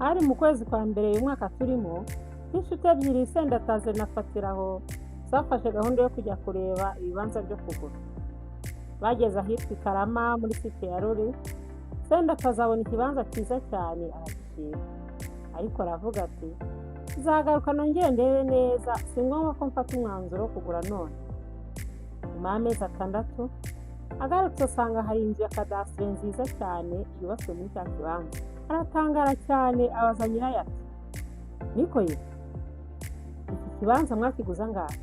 Hari mu kwezi kwa mbere uyu mwaka turimo, inshuti ebyiri Sendataze na Fatiraho zafashe gahunda yo kujya kureba ibibanza byo kugura. Bageze ahitwa i Karama muri site ya Ruli. Sendataze abona ikibanza cyiza cyane aragishima, ariko aravuga ati nzagaruka nongere ndebe neza, si ngombwa ko mfata umwanzuro wo kugura none. Nyuma y'amezi 6 agarutse asanga hari inzu ya kadasiteri nziza cyane yubatswe muri cya kibanza. Aratangara cyane abaza nyirayo ati niko ye, iki kibanza mwakiguza ngahe?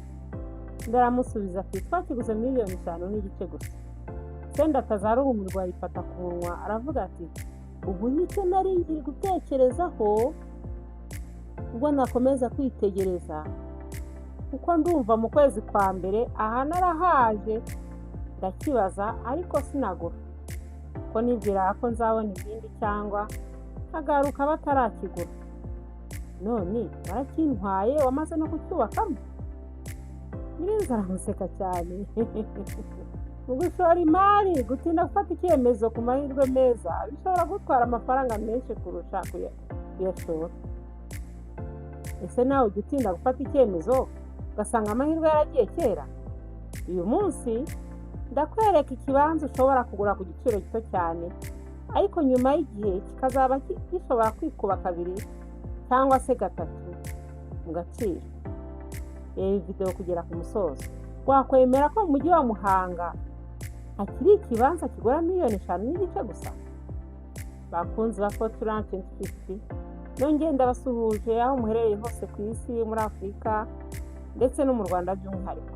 Ndaramusubiza ati twakiguze miliyoni 5 n'igice gusa. Sendataze arumirwa yifata ku munwa aravuga ati ubu nicyo nari ngiri gutekerezaho, ubwo nakomeza kwitegereza kuko ndumva mu kwezi kwa mbere aha narahaje ndakibaza ariko sinagura, ko nibwira ko nzabona ibindi cyangwa agaruka batarakigura. None barakintwaye wamaze no kucyubakamo? Nyirinzu aramuseka cyane. Mu gushora imari gutinda gufata icyemezo ku mahirwe meza bishobora gutwara amafaranga menshi kurusha kuyashora. Ese nawe gutinda gufata icyemezo ugasanga amahirwe yaragiye kera? Uyu munsi ndakwereka ikibanza ushobora kugura ku giciro gito cyane, ariko nyuma y'igihe kikazaba gishobora kwikuba 2 cyangwa se 3 mu gaciro. Iyi video kugera ku musozo. Wakwemera ko mu mujyi wa Muhanga hakiri ikibanza kigura miliyoni 5 n'igice gusa? Bakunzi ba Fortran 2050, nongeye ndabasuhuje aho muherereye hose ku isi, muri Afurika ndetse no mu Rwanda by'umwihariko.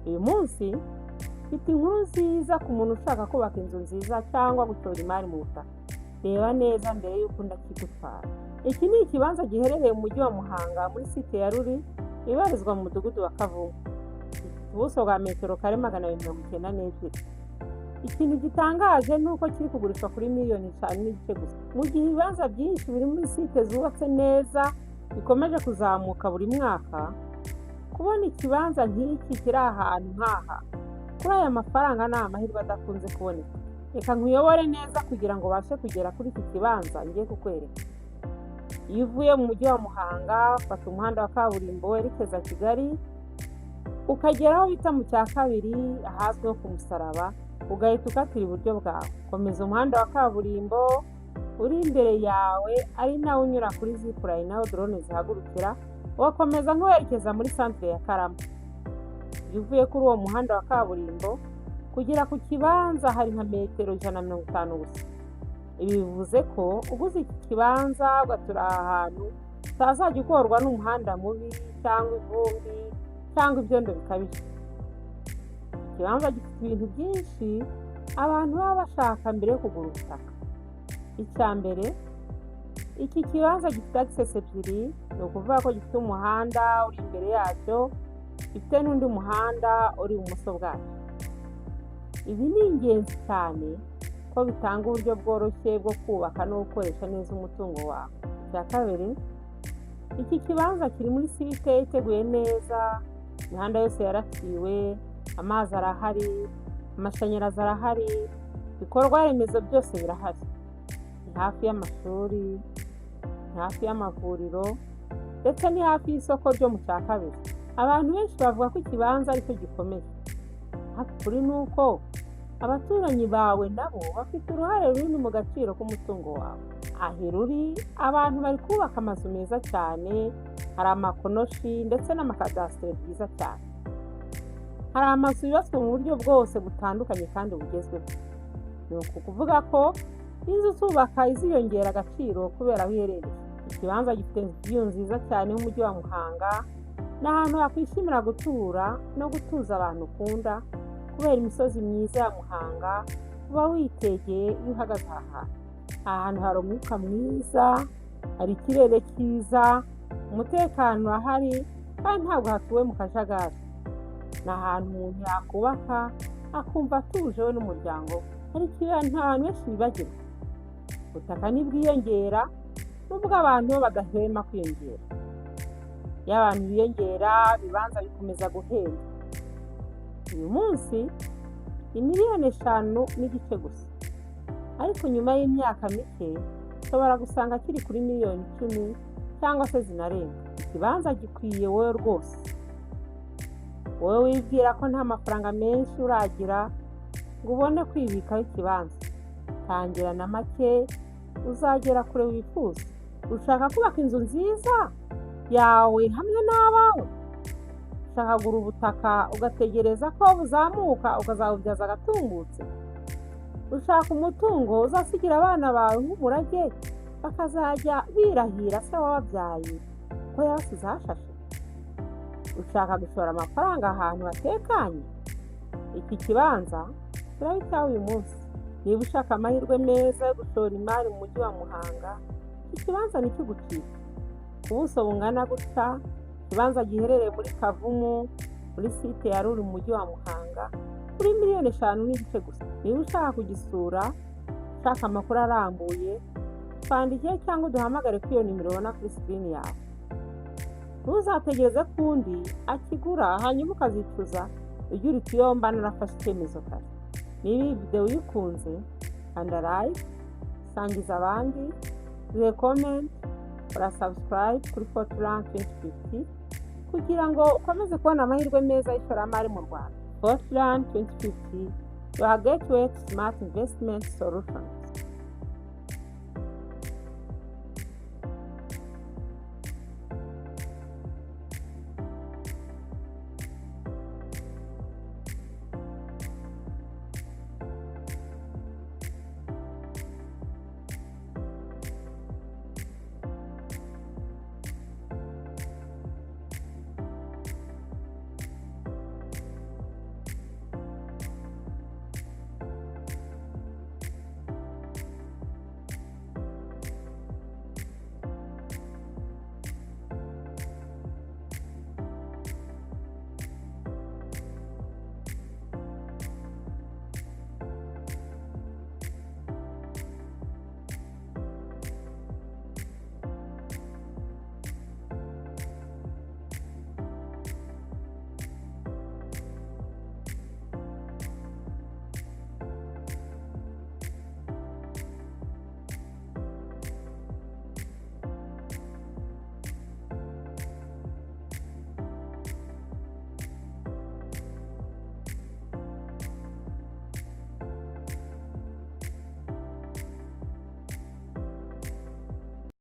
Uyu munsi mfite inkuru nziza ku muntu ushaka kubaka inzu nziza cyangwa gutora imari mu butaka. Reba neza mbere y'uko ndakigutwara. Iki ni ikibanza giherereye mu mujyi wa Muhanga muri site ya Ruli, ibarizwa mu mudugudu wa Kavumu. Ubuso bwa metero kare 292. Ikintu gitangaje nuko kiri kugurishwa kuri miliyoni 5 n'igice gusa. Mu gihe ibibanza byinshi biri muri site zubatse neza bikomeje kuzamuka buri mwaka, kubona ikibanza nk'iki kiri ahantu nk'aha kuri aya mafaranga ni amahirwe adakunze kuboneka. Reka nkuyobore neza kugira ngo bashe kugera kuri iki kibanza ngiye kukwereka. Iyo uvuye mu mujyi wa Muhanga ufata umuhanda wa kaburimbo werekeza Kigali, ukagera aho bita mu cya kabiri ahazwi ho ku musaraba, ugahita ukatira iburyo bwawe. Komeza umuhanda wa kaburimbo uri imbere yawe, ari nawe unyura kuri zipline naho drone zihagurukira, ugakomeza nk'uwerekeza muri centre ya Karama. Iyo uvuye kuri uwo muhanda wa kaburimbo kugera ku kibanza hari nka metero 150 gusa. Ibi bivuze ko uguze iki kibanza ugatura ahantu utazajya ukorwa n'umuhanda mubi cyangwa ivumbi cyangwa ibyondo bikabije. Ikibanza gifite ibintu byinshi abantu baba bashaka mbere yo kugura ubutaka. Icya mbere, iki kibanza gifite access ebyiri, ni ukuvuga ko gifite umuhanda uri imbere yacyo, gifite n'undi muhanda uri ibumoso bwacyo. Ibi ni ingenzi cyane ko bitanga uburyo bworoshye bwo kubaka no gukoresha neza umutungo wawe. Icya kabiri, iki kibanza kiri muri site iteguye neza, imihanda yose yaraciwe, amazi arahari, amashanyarazi arahari, ibikorwa remezo byose birahari. Ni hafi y'amashuri, ni hafi y'amavuriro, ndetse ni hafi y'isoko ryo mu cya kabiri. Abantu benshi bavuga ko ikibanza aricyo gikomeye. Hakuri nuko abaturanyi bawe nabo bafite uruhare runini mu gaciro k'umutungo wawe. Aho Ruli abantu bari kubaka amazu meza cyane, hari amakonoshi ndetse n'amakadasiteri byiza cyane. Hari amazu yubatswe mu buryo bwose butandukanye kandi bugezweho. Ni ukuvuga ko inzu zubaka iziyongera agaciro kubera aho iherereye. Ikibanza gifite view nziza cyane y'umujyi wa Muhanga, ni ahantu hakwishimira gutura no gutuza abantu ukunda, kubera imisozi myiza ya Muhanga uba witegeye iyo uhagaze aha. Ahantu hari umwuka mwiza, hari ikirere cyiza, umutekano ahari kandi ntabwo hatuwe mu kajagari. Ni ahantu umuntu yakubaka akumva atuje we n'umuryango. Hari ikintu abantu benshi bibagirwa, ubutaka nibwiyongera nubwo abantu badahwema kwiyongera. Iyo abantu biyongera ibibanza bikomeza guhenda. Uyu munsi miliyoni 5 n'igice gusa, ariko nyuma y'imyaka mike ushobora gusanga kiri kuri miliyoni 10 cyangwa se zinarenga. Ikibanza gikwiye wowe rwose. Wowe wibwira ko nta mafaranga menshi uragira ngo ubone kwibikaho ikibanza. Tangira na make uzagera kure wifuza. Ushaka kubaka inzu nziza yawe hamwe n'abawe. Ushaka kugura ubutaka ugategereza ko buzamuka ukazabubyaza agatungutse. Ushaka umutungo uzasigira abana bawe nk'umurage bakazajya birahira se wababyaye ko yabasize hashashe. Ushaka gushora amafaranga ahantu hatekanye. Iki kibanza kirabitaho uyu munsi. Niba ushaka amahirwe meza yo gushora imari mu mujyi wa Muhanga, iki kibanza ni kigucika. Ku buso bungana gutya, ikibanza giherereye muri Kavumu, muri site ya Ruli mu mujyi wa Muhanga, kuri miliyoni 5 gusa. Niba ushaka kugisura, ushaka amakuru arambuye, twandikire cyangwa uduhamagare kuri iyo nimero ubona kuri screen yawe. Ntuzategereze kundi akigura hanyuma ukazicuza ugira uti yo mba narafashe icyemezo kare. Niba iyi video uyikunze, kanda like, sangiza abandi, duhe comment, ura subscribe kuri Fortran 2050 kugira ngo ukomeze kubona amahirwe meza y'ishoramari mu Rwanda. Fortran 2050, your gateway to smart investment solutions.